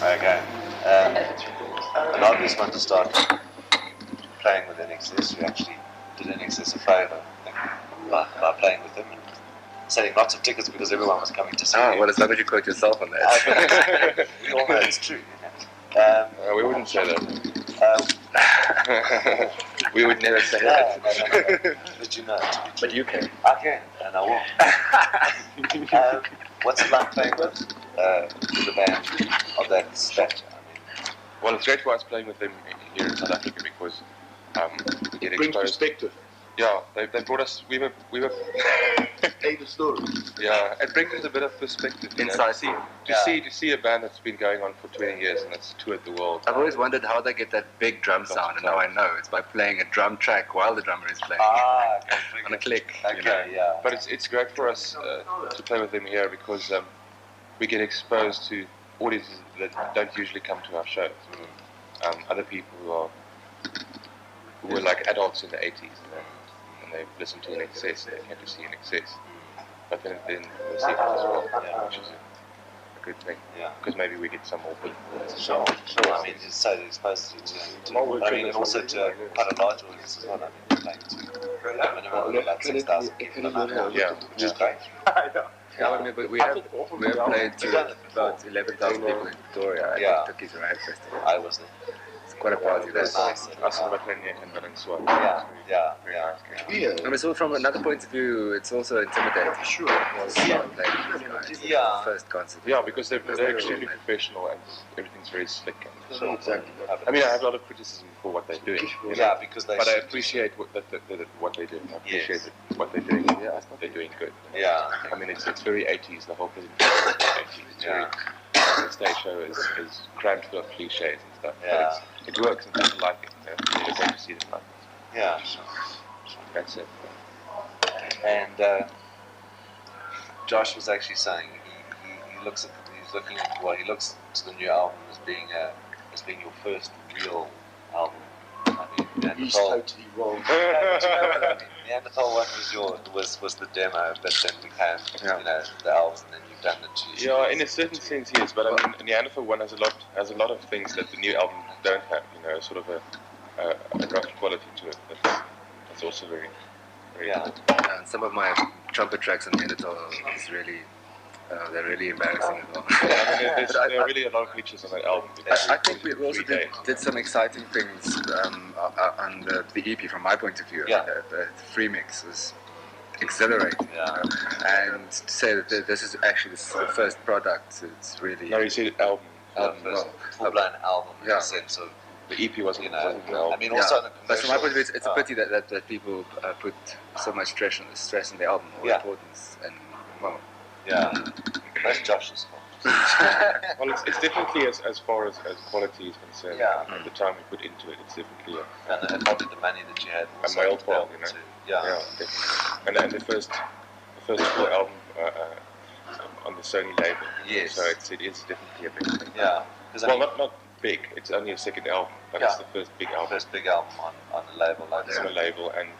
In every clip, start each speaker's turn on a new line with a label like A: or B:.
A: Okay. An obvious one to start playing with INXS. We actually did INXS a favour by playing with them and selling lots of tickets because everyone was coming to see you.
B: Well, as long as you quote yourself on that.
A: We all know it's true.
C: We wouldn't say that. We would never say that.
A: No. But you know it to be true.
B: But you can.
A: I can, and I will. What's it like playing with a band of that stature?
C: Well, it's great for us playing with them here in South Africa because we get exposed.
D: Perspective.
C: Yeah, they brought us. We were.
D: The story.
C: Yeah, it brings us a bit of perspective.
B: Insight.
C: To see a band that's been going on for 20 years and that's toured the world.
B: I've always wondered how they get that big drum sound, and now I know. It's by playing a drum track while the drummer is playing. On a click.
A: Okay, yeah.
C: But it's great for us to play with them here because we get exposed to audiences that don't usually come to our shows. Other people who were like adults in the 80s and they listened to INXS and they came to see INXS. But then they see it as well, which is a good thing. Yeah. Because maybe we get some more people.
A: Sure. I mean, it's so exposed to and also to quite a large audience as well. I mean, playing to a minimum of about 6,000 people a month.
C: Yeah,
A: which is great.
B: Yeah, I mean, but we have played to about 11,000 people in Victoria at the Turkey's Ride Festival.
A: I was there.
B: It's quite a party. That's
A: nice.
C: Us and Matlenya and Valenzuela.
A: Yeah.
B: I mean, so from another point of view, it's also intimidating. Sure.
A: Yeah.
B: First concert.
C: Yeah, because they're extremely professional and everything's very slick. And
A: So,
C: I mean, I have a lot of criticism for what they're doing.
A: Yeah, because they.
C: But I appreciate what they're doing. I appreciate what they're doing. Yeah, I think they're doing good.
A: Yeah.
C: I mean, it's very 80s. The whole presentation is 80s. It's very, the stage show is crammed full of cliches and stuff.
A: Yeah.
C: But it works and people like it. You know? It's great to see them like it.
A: Yeah. Sure.
C: That's it.
A: And Josh was actually saying he looks to the new album as being your first real album. I mean,
D: He's totally wrong.
A: Neanderthal one was the demo, but then became the album, and then you've done the two.
C: Yeah, in a certain sense, yes. But I mean, Neanderthal one has a lot of things that the new album don't have. You know, sort of a rock quality to it. That's also very good.
B: And some of my trumpet tracks on Neanderthal is really. They're really embarrassing as well.
C: Yeah, there are really a lot of glitches on that album.
B: I think we also did some exciting things on the EP from my point of view.
A: Yeah.
B: The free mix was exhilarating.
A: Yeah.
B: And to say that this is actually the first product, it's really...
C: No, you said album.
A: Full-blown album in the sense of...
C: The EP wasn't an album.
A: I mean, also
B: but from my point of view, it's a pity that people put so much stress on the album or importance. And, well...
A: Yeah, that's Josh's fault.
C: Well, it's definitely as far as quality is concerned.
A: Yeah.
C: And the time we put into it, it's definitely
A: and probably the money that you had.
C: a male part, you know. Yeah, definitely. And the first full album on the Sony label.
A: Yes.
C: So it is definitely a big thing.
A: Yeah.
C: Well, not big. It's only a second album, but it's the first big album.
A: First big album on the label like
C: this. On the label and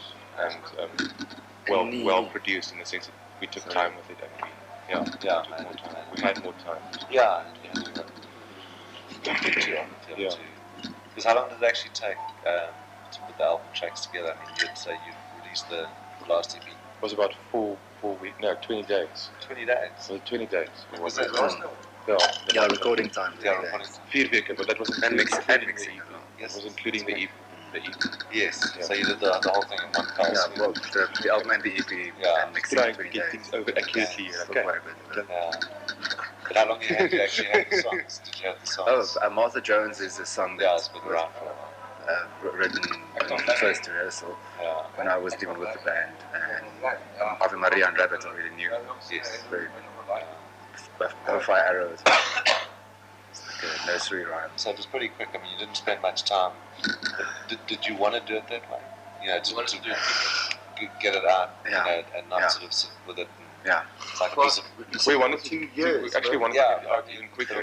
C: well produced in the sense that we took time with it and we had more time.
A: Yeah. Because how long did it actually take to put the album tracks together? I mean, you'd say you released the last EP.
C: It was about 4 weeks. No, 20 days.
A: 20 days.
C: So 20 days.
A: Was that last album?
B: Yeah, recording time.
A: 4 weeks.
C: But that was
B: and mixing.
C: Yes. It was including the EP.
A: Yes. Yeah. So you did the whole thing in one pass.
B: Yeah. Well, the album and the EP and mixing.
C: Trying to get things over accurately.
A: Okay. But how long did you actually have the songs? Did you have the songs?
B: Oh, Martha Jones is a song that's been written first rehearsal when I was dealing with the band, and Ave Maria and Rabbit are really new.
A: Yes.
B: Very Fire Arrows. It's like a nursery rhyme.
A: So it was pretty quick. I mean, you didn't spend much time. Did you want to do it that way? You know, to get it out, and not sort of sit with it. It's like a piece of...
C: We wanted to... We actually wanted to get out even quicker.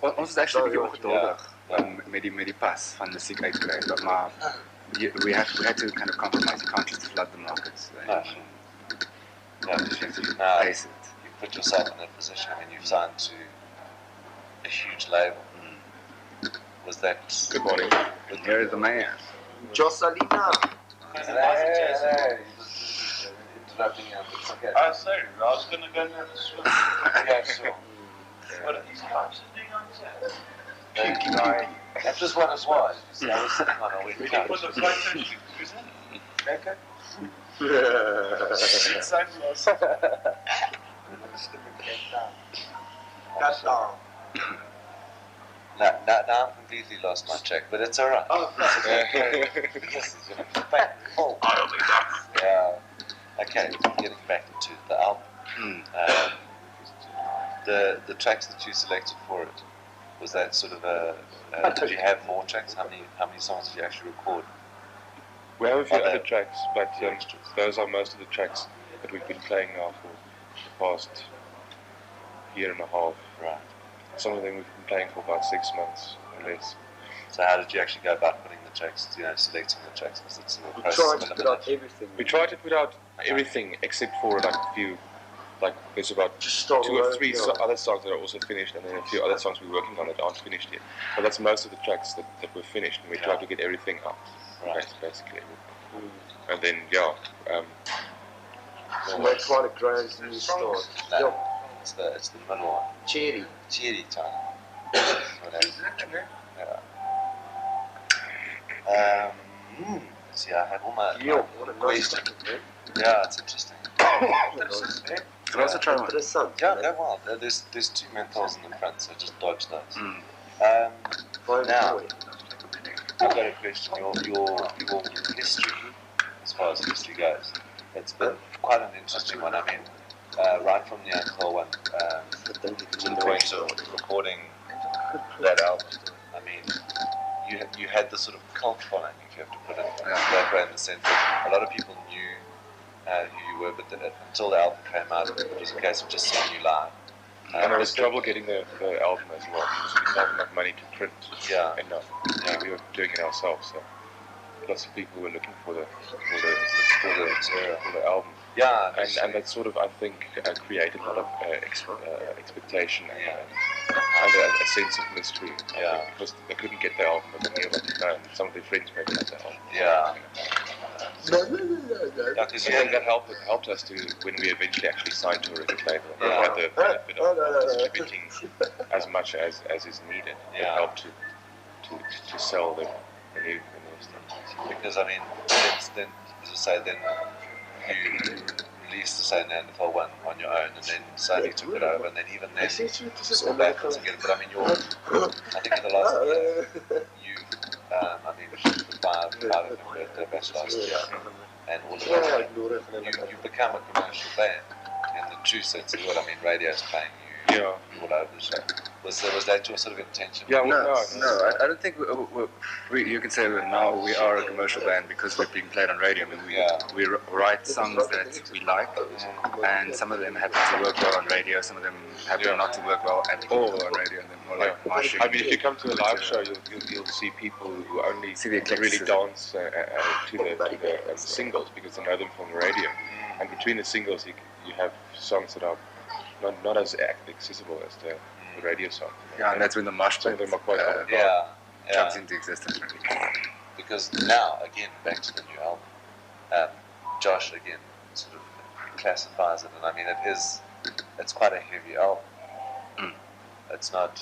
B: Ons is actually 'n bietjie ongeduldig met die pas van musiek uitkry, maar we had to kind of compromise. You can't just flood the markets. You have to pace it.
A: You put yourself in that position. I mean, you've signed to a huge label. Was that?
C: Good morning.
B: Here is the man.
D: Jocelina.
A: Hey, interrupting you. It's okay.
E: Sorry, I was going to go and have a swim.
A: Yeah, sure.
E: What are these guys doing on set?
A: That was what it was. See, I was sitting on a wet
E: We
A: couch.
E: put the photo shoot. Who's in?
A: Okay.
E: It's sunglasses.
D: Cut down.
A: Now I'm completely lost my track, but it's alright.
D: Oh,
A: Yes, it's back. Oh, yeah. Okay, getting back into the album. The tracks that you selected for it, was that sort of a? Did you have more tracks? How many songs did you actually record?
C: We have a few
A: Are
C: other
A: there
C: tracks, but
A: extras?
C: those are most of the tracks that we've been playing now for the past year and a half.
A: Right.
C: Some of them we've been playing for about 6 months or less.
A: So how did you actually go about putting the tracks? Selecting the tracks? Was it sort of a
D: We
A: process
D: tried
A: of
D: to put out
A: elimination?
D: everything.
C: We try to put out everything except for like a few, like there's about
D: Just start
C: 2 or
D: over,
C: 3
D: yeah.
C: other songs that are also finished, and then a few other songs we're working on that aren't finished yet. But that's most of the tracks that were finished, and we try to get everything out,
A: Right.
C: basically. And then
D: So that's quite a grand new start.
A: No,
D: Yeah.
A: it's the middle one.
D: Cherry.
A: Cherry time. Yeah. See, I had all my
D: What a nice
A: questions.
D: record,
A: Yeah, it's interesting.
D: man.
B: Can I also try one?
D: Interessant.
A: Yeah, go wild. There's 2 menthols in the front, so just dodge those.
D: Fine
A: Now,
D: boy.
A: I've got a question. Your history, as far as history goes, it's been quite an interesting one. I mean, right from the Uncle one to the point of recording that album. I mean, you had this sort of cult following, if you have to put it that way, in the sense that a lot of people knew who you were, but until the album came out, it was a case of just seeing you live.
C: and there was trouble getting the album as well, because we didn't have enough money to print enough.
A: Yeah.
C: We were doing it ourselves, so lots of people were looking for the album.
A: Yeah,
C: And that sort of, I think, created a lot of expectation and a sense of mystery. I
A: Yeah.
C: think, because they couldn't get the album, but they knew about it. And some of their friends maybe had the album.
A: Yeah.
D: No.
A: Yeah, 'cause
C: I
A: you
C: think
A: had
C: that helped us to, when we eventually actually signed to a record label, and
A: Yeah.
C: we had the benefit of distributing as much as is needed. It
A: Yeah.
C: helped to sell the new stuff.
A: because I mean, then as I say, then you released the Say Neanderthal one on your own, and then Sony took it over, and then even then saw backwards again. But I mean, I think in the last year, I mean, the five of them were at the best last year, and all of that. You become a commercial band in the true sense of the word. I mean, radio's playing you
C: Yeah.
A: all over the show. Was that your sort of intention?
C: Yeah,
B: No, I don't think you can say that now we are a commercial band because we're being played on radio. I mean, we write songs that we like, and some of them happen to work well on radio, some of them happen not to work well at all on radio, and then more like marching.
C: I mean, if you come to a live show, you'll see people who only
B: See the
C: really
B: eclecticism.
C: dance to the singles because they know them from the radio. And between the singles, you have songs that are not as accessible as the radio song.
B: Yeah, and that's when the mosh
C: Some of
B: pit
C: them are quite
A: Yeah.
B: comes into existence.
A: Because now, again, back to the new album, Josh, again, sort of classifies it, and I mean, it's quite a heavy album. It's not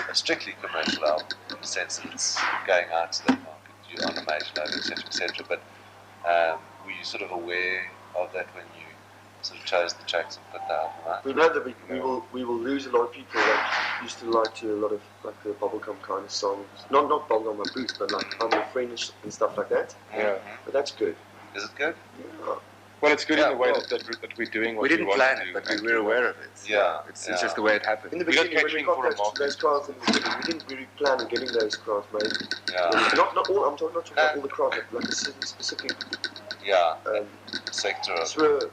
A: a strictly commercial album, in the sense that it's going out to that market, you're on a major label, etc. But were you sort of aware of that when you sort of chose the tracks and put the album out?
D: We know that we will lose a lot of people that used to like to a lot of like the bubblegum kind of songs. Not bubblegum and boots, but like I'm a friend and stuff like that.
C: Yeah.
D: But that's good.
A: Is it good?
D: Yeah.
C: Well, it's good
B: Yeah,
C: in the way
B: well,
C: that we're doing what
B: We didn't
C: want
B: plan
C: to
B: it,
C: do.
B: but we were aware of it.
A: Yeah,
B: It's
A: yeah.
B: just the way it happened.
D: In the
C: We're not
D: beginning, when we
C: catering for a
D: got
C: market.
D: those crowds in the beginning, we didn't really plan on getting those crowds made.
A: Yeah.
D: Not all. I'm not talking about all the crowds, but like a certain specific
A: Yeah.
D: um,
A: Sector of.
D: through.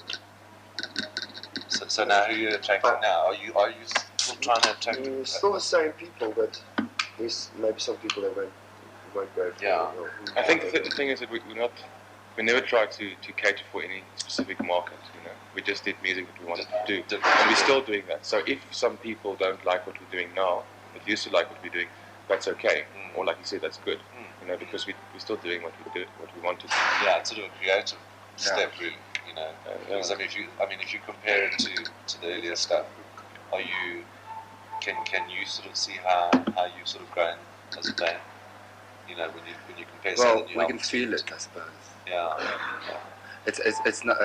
A: So now, who are you attracting now? Are you still trying to attract?
D: Still the same people, but there's maybe some people that won't go. For
A: Yeah.
C: I think the thing is that we never tried to cater for any specific market. We just did music that we wanted to do, and we're still doing that. So if some people don't like what we're doing now, but used to like what we're doing, that's okay,
A: Mm.
C: or like you said, that's good.
A: Mm.
C: You know, because we're still doing what we wanted.
A: Yeah, it's sort of a creative
B: Yeah.
A: step, really. You know, because I mean, if you compare it to the earlier stuff, can you sort of see how you've sort of grown as a band? You know, when you compare.
B: Well,
A: say, the new
B: we can
A: album
B: feel
A: to-
B: it, I suppose.
A: Yeah.
B: It's not.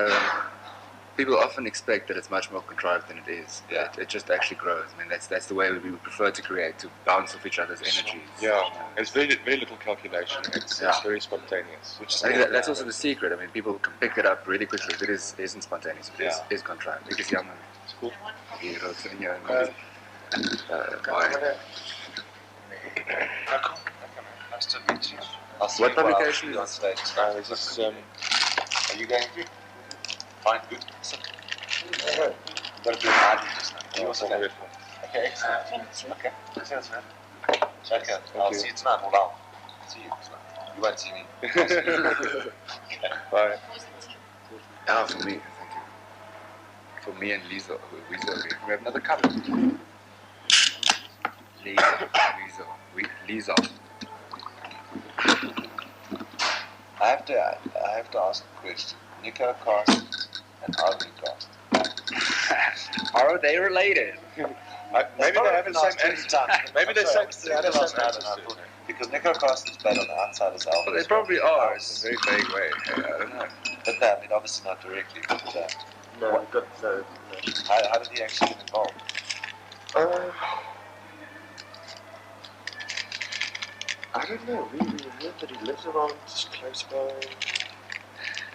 B: People often expect that it's much more contrived than it is.
A: Yeah.
B: It just actually grows. I mean, that's the way we would prefer to create, to bounce off each other's energies.
C: Yeah, it's very little calculation. It's very spontaneous.
A: Which is
B: I think
A: good,
B: that's
A: yeah.
B: also the secret. I mean, people can pick it up really quickly if it isn't spontaneous. If it is contrived. Ek is jammer.
C: It's cool.
B: Hier rook in jou mond. Baie.
A: Nice to meet you. I'll see
B: What
A: you while
B: publication
A: I'll be
B: is
A: on stage.
C: This is
A: Are you going through? Fine, good. Sit. Good. You've got to do an ID just now. You also go. Okay, excellent. Okay, that's right. Okay, I'll see you tonight. Well, I'll see you tonight. You won't see me. I'll see you. Okay.
C: Bye.
B: Ah, for me, thank you. For me and Lisa. We have another cup. Lisa.
A: I have to ask a question. Nico cast and Arden cast.
B: Are they related?
C: Maybe they have the same answer. Maybe they have the same answer.
A: Because Nico cast is bad on the outside as well.
B: Well, they probably are. It's a very vague way. I don't know.
A: But that, I mean, obviously not directly. But
D: No, got no.
A: how did he actually get involved?
D: I don't know. We heard that he lives around just close by.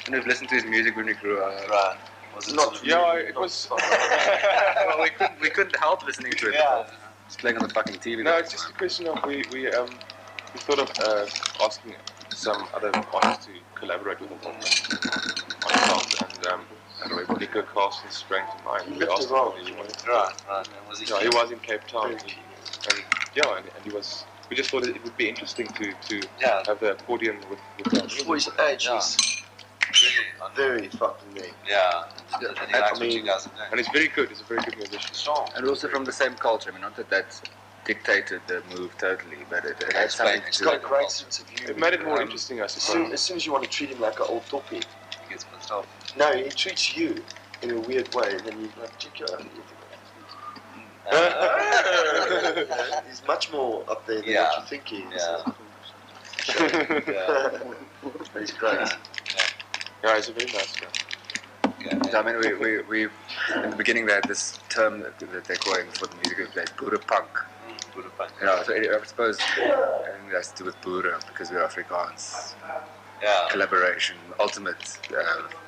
B: And we've listened to his music when we grew up.
A: Right. Was it
D: Not
A: sort of-
C: Yeah,
D: really,
C: it
D: not
C: was.
D: far.
B: Well, we couldn't help listening to it.
A: Yeah.
B: It's playing on the fucking TV.
C: No, it's just a question of we thought of asking some other artists to collaborate with us on songs, and Nico Carson sprang to mind. We asked him what he wanted.
A: Right. And was he?
C: Yeah, he was in Cape Town, and he was. We just thought it would be interesting to
A: Yeah.
C: have the accordion with us.
D: For his age, he's very fucking me.
A: Yeah. And he likes what you guys are doing.
C: And he's very good. He's a very good musician.
A: Strong.
B: And also from the same culture. I mean, not that dictated the move totally, but it had something
D: He's
B: to
D: got a
B: it.
D: great sense of humor.
C: It made it more interesting, I
D: As
C: suppose.
D: soon as you want to treat him like an old toppy,
A: He gets pissed off.
D: no, he treats you in a weird way. Then you like check your own. He's much more up there than
A: Yeah.
D: what you think he is.
A: Yeah. Yeah.
D: He's great.
C: Yeah, he's a very nice guy.
A: Yeah.
B: So, I mean, we in the beginning they had this term that they're calling for the music of like Boere punk.
A: Good fun.
B: You know, so I suppose I think that's to do with Boere because we're Afrikaans.
A: Yeah.
B: Collaboration, ultimate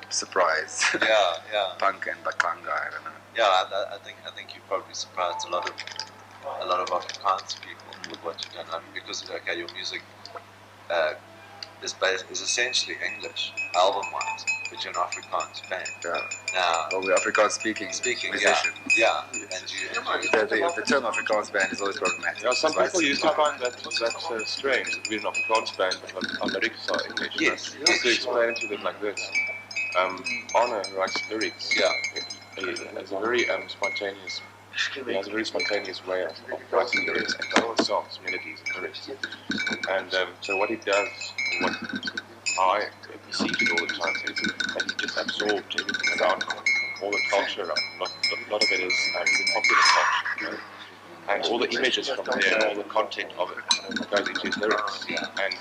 B: surprise.
A: Yeah.
B: Punk and Bakanga, I don't know.
A: Yeah, I think you probably surprised a lot of Afrikaans people with what you've done. I mean, because your music is essentially English album-wise, but you're an Afrikaans band.
B: Yeah.
A: Now,
B: Well, we're Afrikaans speaking musicians.
A: yeah, and you
B: The term Afrikaans band is always problematic.
C: Yeah, some
B: Right?
C: people used to find that strange that we're an Afrikaans band, but our lyrics are English.
A: Yes.
C: Just to explain to them like this. Honor writes lyrics.
A: Yeah.
C: He has a very spontaneous. He has a very spontaneous way of writing lyrics and writing songs, melodies, and lyrics. And so what he does, how I perceive it all the time, is that he just absorbed everything around him, all the culture around him. A lot of it is popular culture. You know? And all the images from there, all the content of it goes into his lyrics. And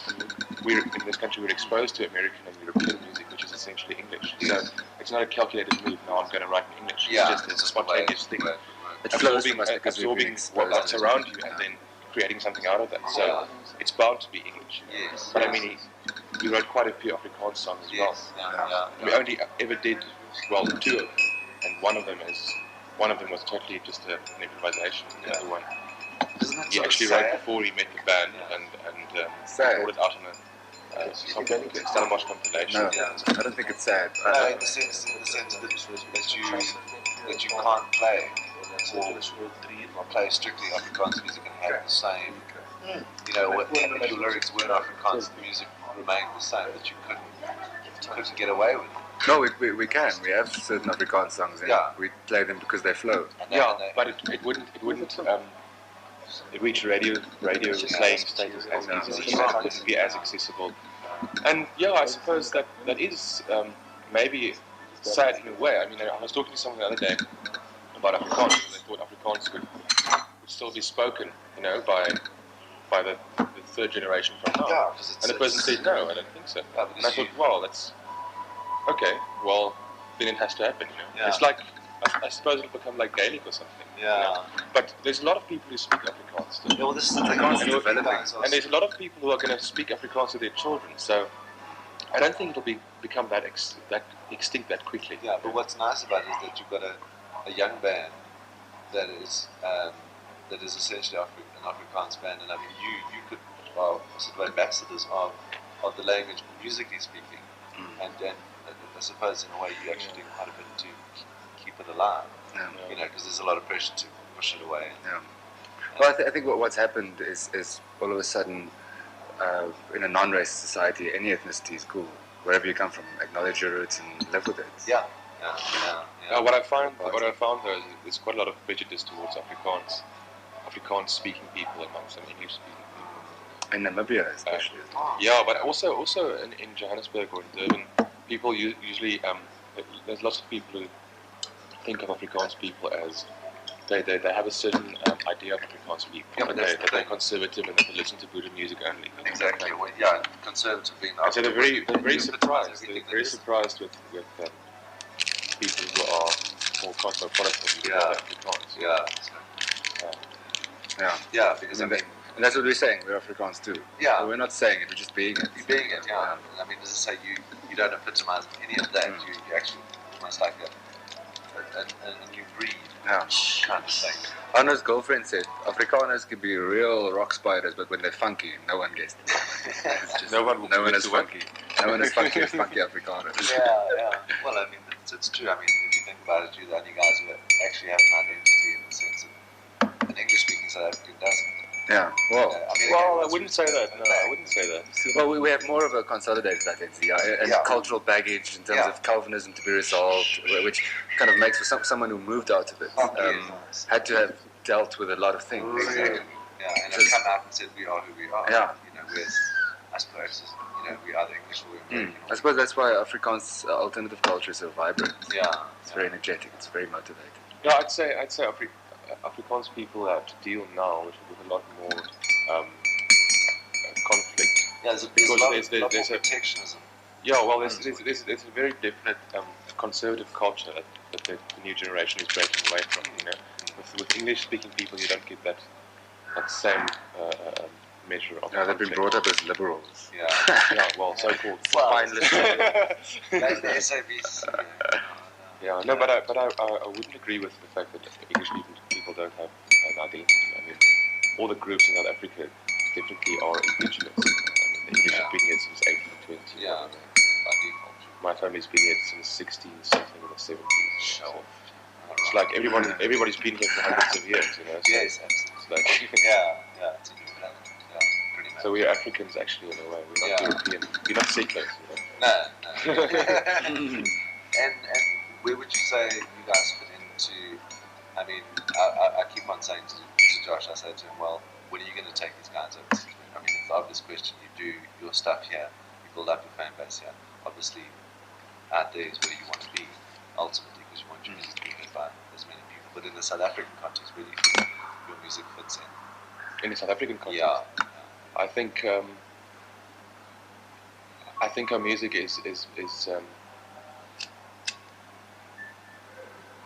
C: we're in this country, we're exposed to American and European music, which is essentially English. So it's not a calculated move. Now I'm going to write in English.
A: Yeah.
C: It's just a spontaneous thing.
B: It flows from us because we've been
C: Absorbing what's
B: exposed.
C: around you and then creating something out of that. So it's bound to be English.
A: Yes.
C: But I mean, he wrote quite a few Afrikaans songs as well.
A: Yes. Yeah.
C: We only ever did, well, 2 of them, and one of them was totally just an improvisation. The other one, he actually wrote before he met the band and
B: Sad.
C: brought it out on a Stellenbosch compilation.
B: No, I don't think it's sad.
A: No, in the sense that you can't play or play strictly Afrikaans music and have the same. You know, if your lyrics weren't Afrikaans, the music remained the same. That you couldn't get away with it.
B: No, we can. We have certain Afrikaans songs and
A: Yeah.
B: we play them because they flow.
A: And
C: Yeah,
A: and
C: but it wouldn't reach radio playing status as easily, wouldn't be as accessible. And yeah, I suppose that is maybe sad in a way. I mean, I was talking to someone the other day about Afrikaans, and they thought Afrikaans would still be spoken, you know, by the third generation from now.
A: Yeah,
C: and the person said, no, I don't think so. And I thought, well, that's okay. Well, then it has to happen, you know.
A: Yeah.
C: It's like, I suppose it'll become like Gaelic or something.
A: Yeah.
C: You know? But there's a lot of people who speak Afrikaans still.
A: Yeah, well, this is the thing.
B: Afrikaans is developing.
C: And there's a lot of people who are going to speak Afrikaans to their children. So I don't think it'll become that extinct that quickly.
A: Yeah, but what's nice about it is that you've got a young band that is essentially an Afrikaans band, and I mean you could sort of ambassadors of the language musically speaking, and I suppose in a way you actually do quite a bit to keep it alive.
B: Yeah.
A: You know, because there's a lot of pressure to push it away.
B: Yeah. Well, I think what's happened is all of a sudden, in a non-racist society, any ethnicity is cool. Wherever you come from, acknowledge your roots and live with it.
A: Yeah.
C: What I found though is there's quite a lot of prejudice towards Afrikaans speaking people amongst some English speaking people.
B: In Namibia, especially.
C: Yeah, but also in Johannesburg or in Durban, people usually there's lots of people who think of Afrikaans people as they have a certain idea of Afrikaans people.
A: Yeah, but
C: that they're conservative and that they listen to Buddha music only.
A: Exactly. Well, yeah, conservative being.
C: And so they're very surprised. They're very surprised with people who are more cosmopolitan than Afrikaans.
A: Yeah, because I mean,
B: and that's what we're saying. We're Afrikaans too.
A: Yeah.
B: So we're not saying it. We're just being it.
A: You're being it. Yeah. I mean, as I say, you don't epitomize any of that. You actually almost like a new breed.
B: Yeah.
A: Kind of thing.
B: Anna's girlfriend said Afrikaners can be real rock spiders, but when they're funky, no one gets them. It's just,
C: no one
B: is funky. No one is funky as funky Afrikaners.
A: Yeah. Well, I mean, it's true. I mean, if you think about it, you're the only guys who actually have an identity in the sense of an English-speaking South African doesn't.
B: Yeah. Well.
C: I wouldn't say that. No, I wouldn't say that.
B: Well, we have more of a consolidated identity and cultural baggage in terms of Calvinism to be resolved, which kind of makes for someone who moved out of it had to have dealt with a lot of things.
A: Exactly. Yeah, and have come out and said we are who we are.
B: Yeah.
A: You know, whereas I suppose we are the English or we're American.
B: I suppose that's why Afrikaans alternative culture is so vibrant.
A: Yeah.
B: It's very energetic. It's very motivated.
C: Yeah, I'd say Afrikaans people have to deal now with a lot more conflict.
A: Yeah, there's a lot more protectionism.
C: Yeah, well, there's a very definite conservative culture that the new generation is breaking away from. You know, with English-speaking people, you don't get that same measure of.
B: Yeah, they've been brought up as liberals.
A: Yeah.
C: Well, so-called
A: spineless. Like the SABs.
C: Yeah, no, but I wouldn't agree with the fact that English people don't have an identity. I mean, all the groups in South Africa definitely are indigenous. I mean, the English have been here since 1820.
A: Yeah, by default.
C: My family's been here since 16something in the 70s. So it's like everybody's been here for hundreds of years, you know. So
A: yes, absolutely.
C: It's like,
A: it's pretty much.
C: So we're Africans actually in a way. We're not European. We're not settlers, you
A: No.
C: know.
A: And where would you say you guys fit into? I mean, I keep on saying to Josh, I say to him, well, when are you going to take these guys over? I mean, it's the obvious question. You do your stuff here, you build up your fan base here. Obviously, out there is where you want to be, ultimately, because you want your music to be heard by as many people. But in the South African context, where do you think your music fits in?
C: In the South African context?
A: Yeah.
C: I think our music is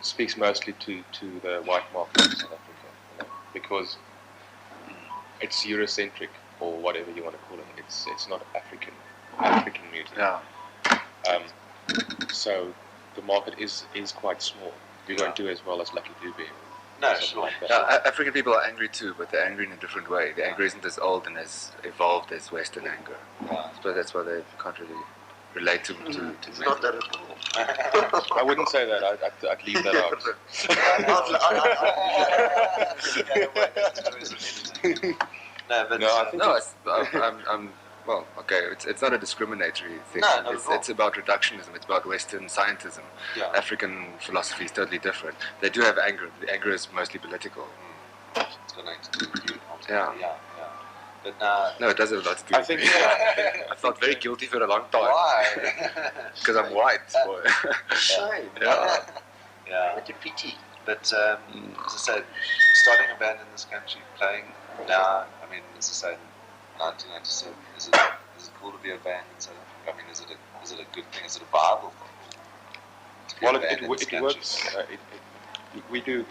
C: speaks mostly to the white market in South Africa, you know, because it's Eurocentric or whatever you want to call it. It's not African music.
B: Yeah.
C: So the market is quite small. We don't do as well as Lucky Dube.
A: No, sure.
C: Like that.
B: African people are angry too, but they're angry in a different way. The anger isn't as old and as evolved as Western anger. So that's why they can't really relate to
D: It's not that at all.
C: I wouldn't say that. I'd leave that out.
B: Well, okay, it's not a discriminatory thing.
A: No, not at all.
B: It's about reductionism. It's about Western scientism.
A: Yeah.
B: African philosophy is totally different. They do have anger. The anger is mostly political.
A: it's got nothing to do with you.
B: Yeah.
A: Yeah. But now,
B: No, it does have a lot to do
C: I
B: with
C: think
B: me. I felt very guilty for a long time.
A: why?
B: Because I'm white. Boy.
D: Shame.
B: Yeah.
A: Yeah.
D: What a pity.
A: But as I said, starting a band in this country, playing now, I mean, as I said, 1997, is it cool to be a band in South Africa? I mean, is it a good thing? Is it a viable thing? To be
C: Well,
A: a band in this
C: it
A: country?
C: works. We do.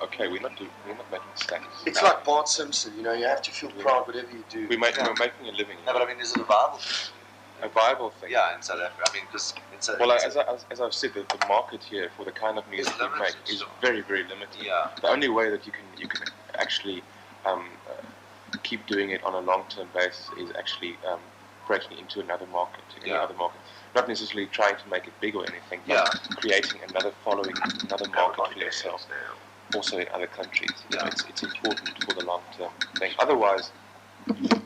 C: Okay, we're not making status.
D: It's like Bart Simpson, you know, you have to feel proud whatever you do.
C: We're making a living.
A: No, but I mean, is it a viable thing?
C: A viable thing.
A: Yeah, in South Africa. I mean, because it's a.
C: Well,
A: it's
C: as I've said, the market here for the kind of music we
A: limited,
C: make is
A: sure.
C: very, very limited.
A: Yeah.
C: The only way that you can actually keep doing it on a long-term basis is actually breaking into another market, any other market. Not necessarily trying to make it big or anything, but creating another following, another market for yourself. Also in other countries. You know, it's important for the long-term thing. Otherwise,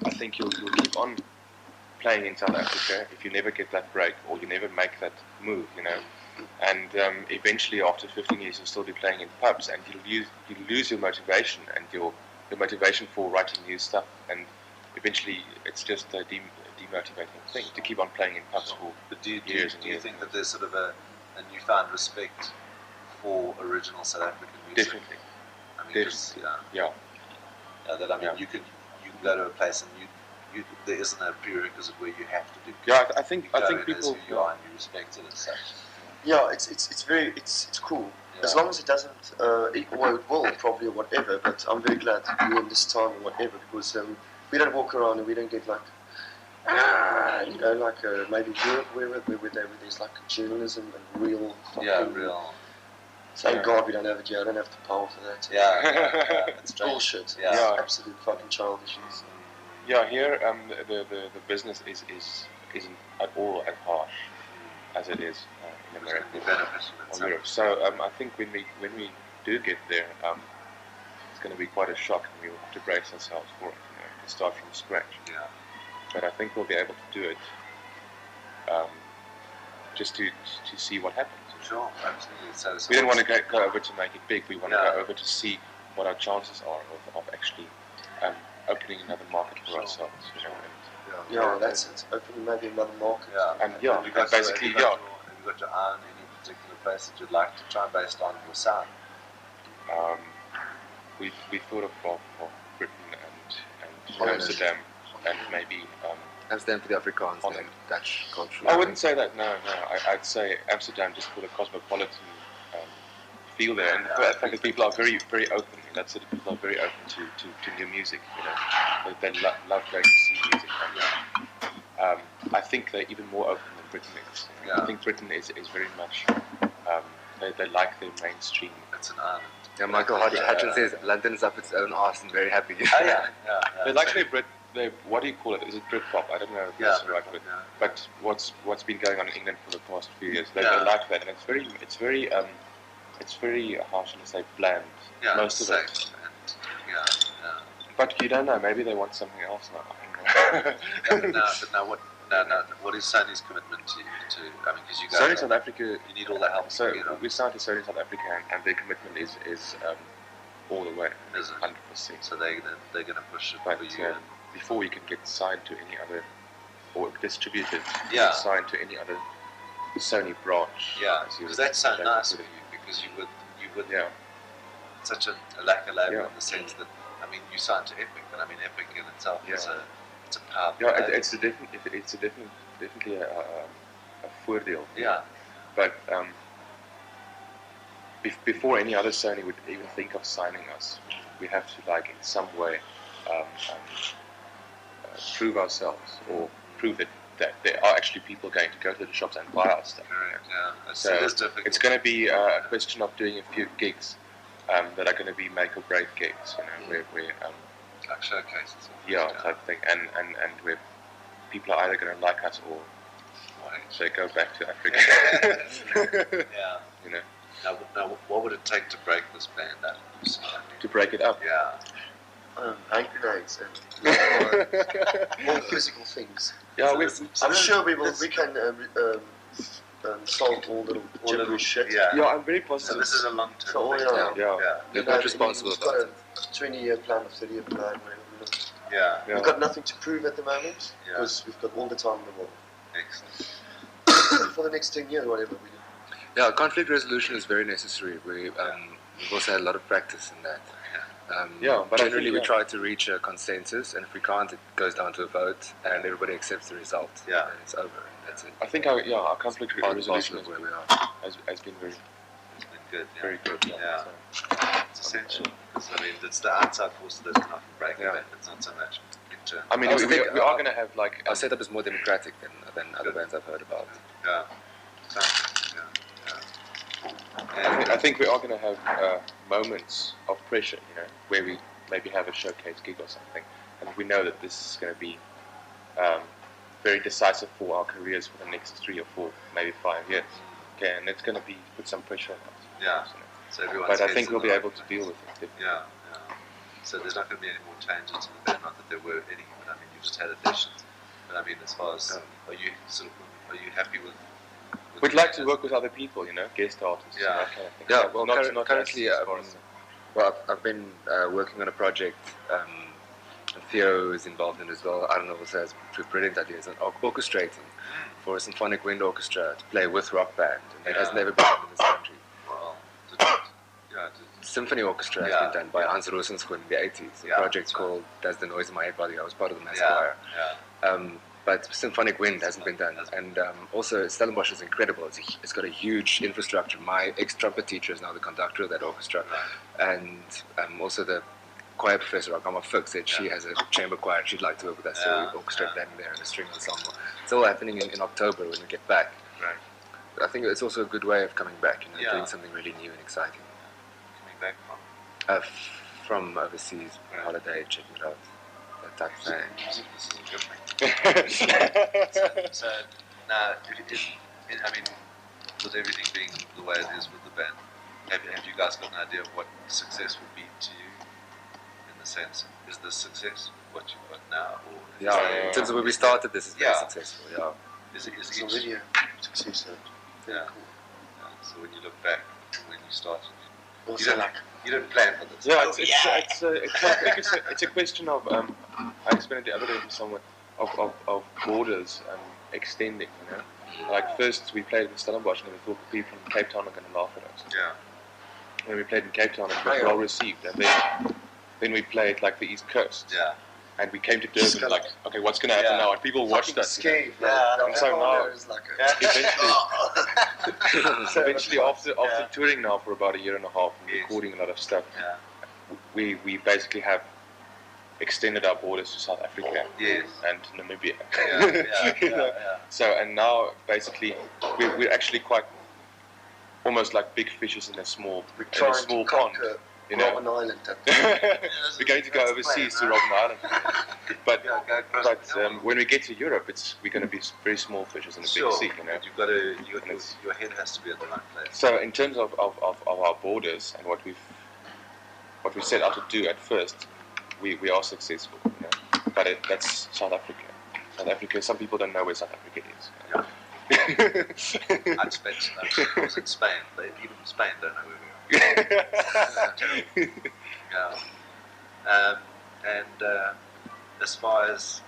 C: I think you'll keep on playing in South Africa if you never get that break or you never make that move, you know. And eventually, after 15 years, you'll still be playing in pubs, and you'll lose your motivation and your motivation for writing new stuff. And eventually, it's just a demotivating thing to keep on playing in pubs for
A: But do you
C: years.
A: think that there's sort of a newfound respect for original South African music?
C: Definitely.
A: I mean,
C: Definitely.
A: yeah, that I mean,
C: Yeah.
A: you can go to a place and you there isn't a prerequisite where you have to do.
C: Yeah, I think
A: you go in
C: people.
A: as who you are and you respect it as such.
D: Yeah, it's cool.
A: Yeah.
D: As long as it doesn't, well, it will probably or whatever, but I'm very glad to be in this time or whatever, because we don't walk around and we don't get like, you know, like maybe Europe where there's like journalism and real fucking,
A: Real.
D: thank God we don't have it here, I don't have the power for that.
A: Yeah.
D: It's bullshit.
A: Yeah.
D: It's absolute fucking childishness.
C: Yeah, here the business isn't at all as harsh as it is in America
A: Be beneficial in
C: or
A: some
C: Europe. So I think when we do get there, it's going to be quite a shock, and we will have to brace ourselves for it, you know, to start from scratch.
A: Yeah.
C: But I think we'll be able to do it, just to see what happens.
A: Sure, absolutely. So
C: We don't want to go over to make it big. We want to
A: Yeah.
C: go over to see what our chances are of actually opening another market for ourselves. You know,
D: Yeah, that's it. Opening maybe another market.
A: Yeah.
C: and yeah,
A: Have you got
C: basically,
A: have you got
C: yeah.
A: your- Have you got your eye on any particular place that you'd like to try based on your sound?
C: We thought of Britain and
D: Holland.
C: Amsterdam and maybe.
B: Amsterdam for the Afrikaans
C: Holland.
B: and Dutch culture.
C: I wouldn't say that. No. I'd say Amsterdam just for the cosmopolitan feel there, and the fact that people are very, very open. In that city, people are very open to new music. You know, they love going to see music. And, I think they're even more open than Britain is.
A: Yeah.
C: I think Britain is very much. They like their mainstream.
A: It's an island.
B: Yeah, Michael Hutchins says London's up its own arse and very happy.
A: Oh yeah.
C: They like their what do you call it? Is it Britpop? I don't know if that's the right word.
A: Yeah.
C: But what's been going on in England for the past few years, they
A: Yeah.
C: like that, and it's very how shall I say, bland.
A: Yeah,
C: most of it.
A: safe and yeah.
C: But you don't know. Maybe they want something else now. I don't know.
A: But now what? What is Sony's commitment to? I mean, because you guys,
C: Sony South Africa.
A: you need all the help.
C: So
A: you know,
C: we started Sony South Africa, and their commitment is all the way,
A: Is it?
C: 100%.
A: so they're going to push it
C: But
A: for you.
C: before we can get signed to any other or distributed,
A: Yeah.
C: signed to any other Sony branch.
A: Yeah,
C: as you
A: because
C: would-
A: that's so
C: that
A: nice
C: would
A: of
C: put
A: you, because you would
C: Yeah.
A: such a lack of labor
C: Yeah.
A: in the sense that, I mean, you signed to Epic, and I mean, Epic in itself is
C: Yeah.
A: it's a powerful
C: Yeah,
A: label.
C: it's definitely a voordeel.
A: Yeah,
C: But before any other Sony would even think of signing us, we have to, like, in some way prove ourselves or prove that there are actually people going to go to the shops and buy our stuff.
A: correct, yeah.
C: So
A: It is difficult.
C: it's going to be a question of doing a few gigs that are going to be make or break gigs, you know, where
A: like showcases.
C: type thing, and where people are either going to like us or
A: Right.
C: they go back to Africa.
A: Yeah.
C: You know,
A: Now, what would it take to break this band up?
C: to break it up.
A: Yeah.
D: Hand grenades and more physical things.
C: Yeah,
D: I'm sure we can solved all the shit.
A: Yeah.
B: Yeah, I'm very
A: So
B: positive.
A: this is a long term.
D: So all
A: thing.
B: Yeah. They're
D: You know,
B: not responsible
D: we've
B: about
D: got
B: it.
D: a 20-year plan, a 30-year plan, whatever we look.
A: Yeah.
B: Yeah.
D: We've got nothing to prove at the moment
A: Yeah.
D: because we've got all the time in the world.
A: Excellent.
D: For the next 10 years, whatever we do.
B: Yeah, conflict resolution is very necessary. We've also had a lot of practice in that. But generally we try to reach a consensus, and if we can't, it goes down to a vote, and everybody accepts the result.
A: Yeah.
B: And it's over. That's it.
C: I think our conflict
B: Part and
C: resolution
B: parcel of where we are.
C: has been very
A: It's been good. Yeah.
C: very good.
A: Yeah.
C: So,
A: It's essential. Because, I mean, it's the outside forces that can often break
B: Yeah.
A: it. It's not so much internal.
C: I mean,
B: I also
C: we
B: think
C: are going to have like
B: Our setup is more democratic than other bands I've heard about.
A: Yeah. Exactly.
C: I think we are going to have moments of pressure, where we maybe have a showcase gig or something, and we know that this is going to be very decisive for our careers for the next 3 or 4, maybe 5 years. Okay, and it's going to be put some pressure on us.
A: Yeah. So everyone's
C: But I
A: heads
C: think
A: in
C: we'll
A: the
C: be
A: right
C: able to
A: place.
C: deal with it.
A: Yeah. So there's not going to be any more changes to the band. Not that there were any, but I mean, you just had additions. But I mean, as far as are you happy with
C: We'd like to work with other people, guest artists,
A: Yeah.
C: and that kind of thing.
B: Yeah, well,
C: not
B: currently,
C: as far as-
B: I've been working on a project. And Theo is involved in it as well. I don't know, also has brilliant ideas on orchestrating for a symphonic wind orchestra to play with rock band, and it has never been done in this country.
A: well,
B: Symphony orchestra has been done by Hans Rosenschon in the 80s. A project called Does the Noise in My Head Bother You? I was part of the mass choir. But symphonic wind hasn't been done. And also Stellenbosch is incredible. It's got a huge infrastructure. My ex-trumpet teacher is now the conductor of that orchestra. And also the choir professor, Akama Fuchs, said she has a chamber choir and she'd like to work with us. So we orchestrate that in there and a string ensemble. It's all happening in October when we get back.
A: Right.
B: I think it's also a good way of coming back, doing something really new and exciting.
A: Coming back from
B: From overseas, holiday, checking it out, that type of thing.
A: this is a good thing. So now, I mean, with everything being the way it is with the band, have you guys got an idea of what success would be to you? In the sense, is this success what you've got now, or
B: Yeah, in terms of where we started, this is very successful. Yeah.
A: is
D: It's
A: each?
D: already a success.
A: Yeah. So when you look back, when you started,
D: Also,
A: you didn't plan for this.
C: Yeah, it's a question of I explained it the other day to someone of borders extending. Like first we played in Stellenbosch and we thought the people from Cape Town are going to laugh at us.
A: Yeah.
C: When we played in Cape Town, it was well received, and then we played like the East Coast.
A: Yeah.
C: And we came to Durban like, okay, what's going to happen now? And people watched us.
D: Scared,
C: And so now, eventually
A: Yeah.
C: after touring now for about a year and a half and recording a lot of stuff, we basically have extended our borders to South Africa and Namibia. So and now basically we're actually quite almost like big fishes in a small pond.
D: Robben Island.
C: We're going to go overseas to Robben Island, but when we get to Europe, we're going to be very small fishes in a big sea.
A: You've got to your head has to be at the right place.
C: So in terms of our borders and what we set out to do at first, we are successful. But that's South Africa. South Africa. Some people don't know where South Africa is.
A: I'd spent I was in Spain. Even Spain don't know where we are. And as far as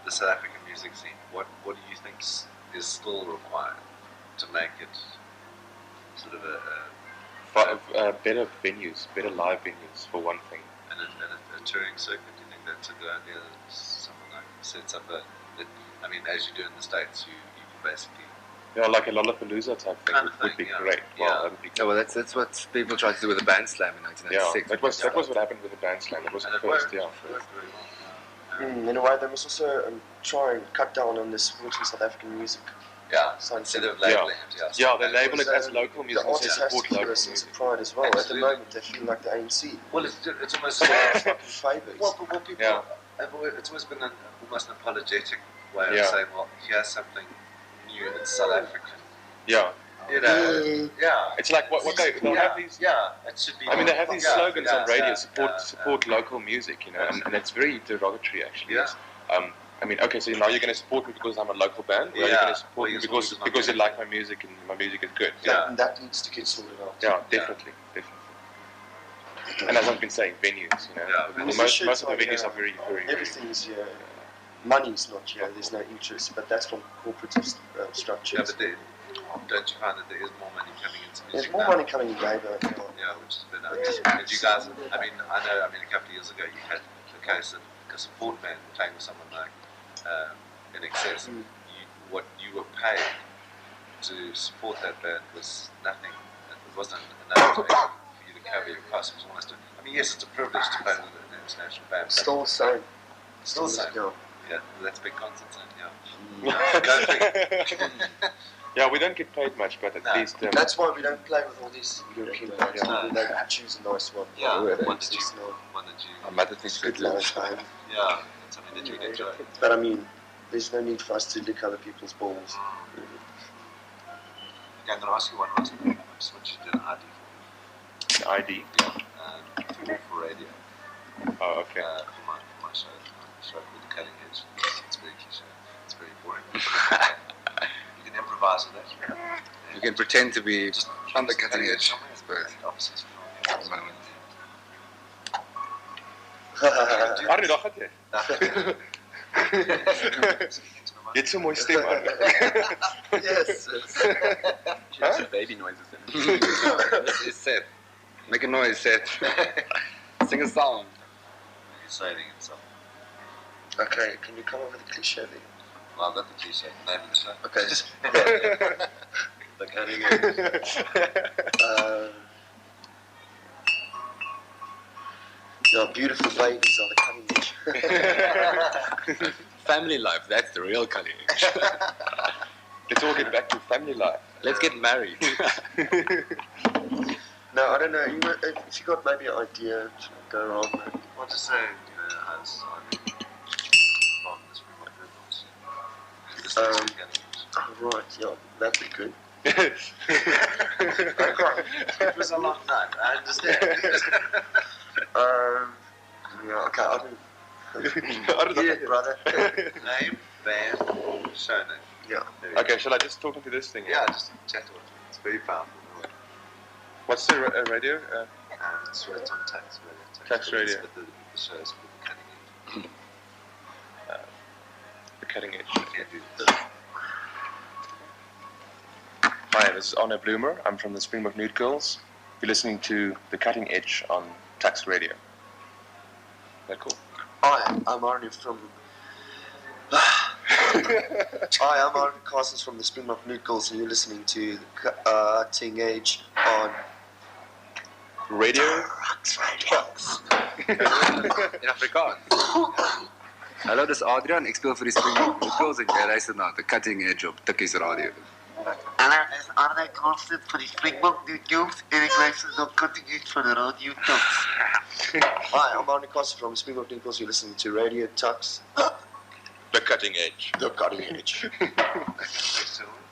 A: the South African music scene, what do you think is still required to make it sort of
C: better venues, better live venues for one thing.
A: and a touring circuit? Do you think that's a good idea? That someone like sets up I mean, as you do in the States, you can basically
C: Like a Lollapalooza type thing
A: Kind of
C: would be
A: thing,
C: great. That would be
B: Yeah, well, that's what people tried to do with the band slam in 1996.
C: that was what happened with the band slam. It was
A: and
C: the
A: it
C: first,
A: worked very well.
D: In a way, they must also try and cut down on this supporting South African music.
A: Instead of labeling it.
C: Yeah, they label it as local
D: The
C: music and say
D: artist has
C: support
D: to feel
C: local
D: a sense
C: music.
D: of pride as well.
A: Absolutely.
D: At the moment, they feel like the ANC.
A: Well, it's almost
D: Fucking favours.
A: well, people. It's always been almost an apologetic way of saying, well, here's something new that's South African.
C: Yeah.
A: Yeah.
C: It's like what they'll have these.
A: It should be.
C: I mean, they have these slogans on radio: support
A: yeah.
C: local music, and it's very derogatory actually.
A: Yeah.
C: I mean, okay, so now you're going to support me because I'm a local band, or are you
A: Yeah,
C: going to support
A: or
C: me
A: you're
C: because
A: supporting my
C: you like my music and my music is good?
A: Yeah.
D: And that needs to get sorted out.
C: Yeah, definitely. And as I've been saying, venues, you know,
A: Yeah,
C: well,
A: venues.
C: most of the
D: Like,
C: venues are very, very, very.
D: Everything's here. Money's not here. There's no interest, but that's from corporate structures.
A: Yeah, but don't you find that there is more money coming into music
D: There's more
A: now?
D: money coming in labour.
A: Yeah, which is better. And you guys, I mean, a couple of years ago you had the case of a support band playing with someone like INXS. What you were paid to support that band was nothing. It wasn't enough for you to cover your costs. It was almost I mean, yes, it's a privilege to play with an international band. But
D: Still the same.
A: Still the same.
D: Yeah.
A: Yeah, that's big content, yeah. Go figure.
C: Yeah, we don't get paid much, but at
A: No.
C: least.
D: That's why we don't play with all these European bands.
A: Yeah.
D: They choose a nice one.
A: Yeah,
D: Whoever
A: one
D: it's
A: that you-
D: just not-
A: One that you.
C: My mother thinks
D: Good
C: good
D: life, man.
A: Yeah, it's something that you would enjoy.
D: But I mean, there's no need for us to lick other people's balls.
A: Okay, I'm going to ask you one last thing. I just want you to do an ID for me.
C: An ID.
A: For radio.
C: Oh, okay.
A: For my show. Show called The Cutting Edge. It's very cliche. It's very boring. You can improvise with that.
B: You can pretend to be
A: Just
B: on the cutting edge, I
A: somewhere.
B: suppose.
A: Opposites
B: At the moment.
C: Arnie, daar gaat jy. Jy het so mooi stem, Arnie.
D: Yes.
B: Huh? Baby noises.
A: This is Seth.
B: Make a noise, Seth. Sing a song.
A: He's saying himself.
D: Okay, can you come up with a cliche then?
A: Well, I've got the cliche. Name of the show.
D: Okay, just.
A: The Cutting Edge.
D: Your beautiful babies are the cutting edge.
B: Family life, that's the real cutting edge.
C: Let's all get back to family life.
B: Let's get married.
D: No, I don't know. If you got maybe an idea to go around, man.
A: Well, just say, as I'm from the Springbok Nude Girls. Just
D: Um,
A: the Cutting Edge.
D: Oh, right, yeah, that'd be good.
A: It was a long night, I understand.
D: Yeah, okay, I don't
C: Okay,
D: yeah, brother.
A: Name, band, show name.
D: Yeah.
A: There you go.
C: shall I just talk into this thing?
A: Yeah, just chat to it. It's very powerful.
C: What's the radio?
A: It's right on Tax Radio.
C: Tax Radio.
A: But the show is called The Cutting Edge.
C: The Cutting Edge.
A: I can't do this.
C: Hi, this is Arno Bloomer. I'm from the Springbok Nude Girls. You're listening to The Cutting Edge on Tax Radio. Very cool.
D: Hi, I'm Arnie from. Hi, I'm Arnie Carsons from the Springbok Nude Girls, and you're listening to the Cutting Edge on
C: Radio?
D: Rocks Radio.
B: In Afrikaans. Hallo, dis Adrian. Ek speel vir die Springbok Nude Girls en jy luister na The Cutting Edge op Tikkies Radio.
F: Hallo, dit is Arne Constant van die Springbok Nude Girls en ek luister op Cutting Edge van Radio Tux.
D: Hi, I'm Arnie Carsons from Springbok Nude Girls. You're listening to Radio Tux.
C: The Cutting Edge.
D: The Cutting Edge.
A: Thanks, gentlemen.